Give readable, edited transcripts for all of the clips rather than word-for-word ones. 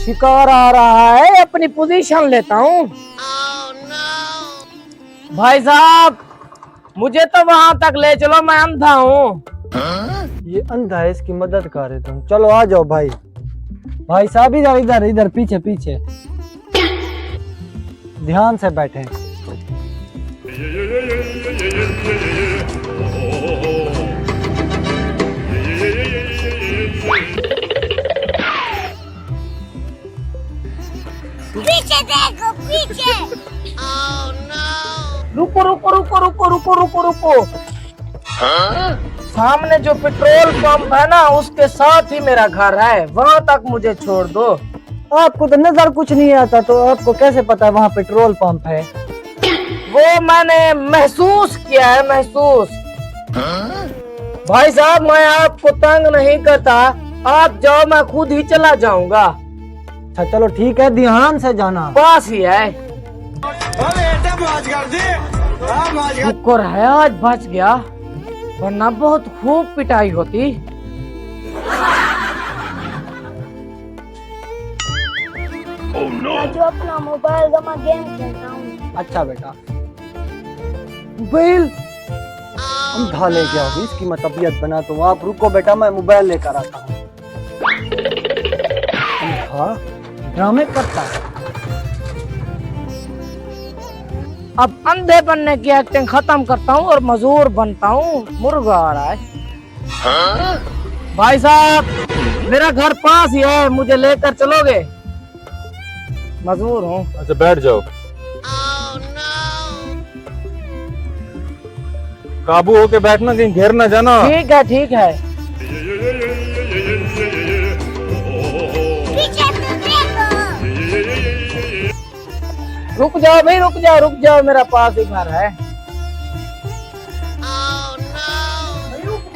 शिकार आ रहा है, अपनी पोजीशन लेता हूँ। भाई साहब मुझे तो वहां तक ले चलो, मैं अंधा हूँ। ये अंधा है, इसकी मदद कर रहे तुम। चलो आ जाओ भाई। भाई साहब इधर इधर इधर पीछे पीछे, ध्यान से बैठे। पीछे देखो पीछे। रुको रुको रुको रुको रुको रुको रुको। सामने जो पेट्रोल पंप है ना, उसके साथ ही मेरा घर है, वहां तक मुझे छोड़ दो। आपको तो नजर कुछ नहीं आता, तो आपको कैसे पता है वहाँ पेट्रोल पंप है? वो मैंने महसूस किया है, महसूस। भाई साहब मैं आपको तंग नहीं करता, आप जाओ, मैं खुद ही चला जाऊंगा। अच्छा चलो ठीक है, ध्यान से जाना। पास ही है। शुक्र है आज बच गया, वरना बहुत खूब पिटाई होती। मैं जो अपना मोबाइल में गेम खेलता हूँ। अच्छा बेटा, मोबाइल अंधा ले गया होगी, इसकी मैं तबीयत बनाता हूँ। आप रुको बेटा, मैं मोबाइल लेकर आता हूँ। अंधा ड्रामे करता है। अब अंधे बनने की एक्टिंग खत्म करता हूँ और मजदूर बनता हूँ। मुर्गा आ रहा है। भाई साहब मेरा घर पास ही है, मुझे लेकर चलोगे? मजबूर हूँ। अच्छा बैठ जाओ। काबू होके बैठना, कहीं घेर ना जाना। ठीक है ठीक है। पीछे तो देखो। रुक जाओ भाई, रुक जाओ रुक जाओ, मेरा पास ही घर है।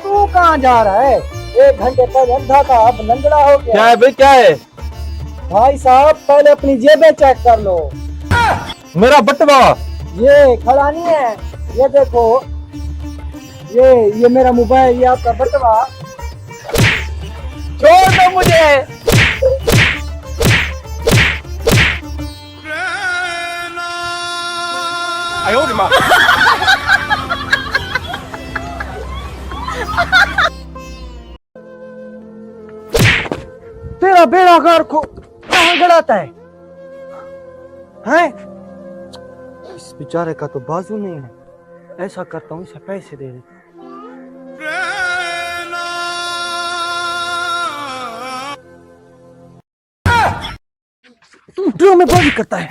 तू कहाँ जा रहा है? 1 घंटे तक अंधा था, अब लंगड़ा हो गया। क्या है भाई, क्या है? भाई साहब पहले अपनी जेबें चेक कर लो। मेरा बटवा। ये खड़ा नहीं है, ये देखो, ये मेरा मोबाइल, ये आपका बटवा। छोड़ दो मुझे। तेरा बेड़ा घर को कहाँ गड़ाता है? हैं? इस बेचारे का तो बाजू नहीं है। ऐसा करता हूँ, इसे पैसे दे देता हूँ। ड्रामेबाजी करता है।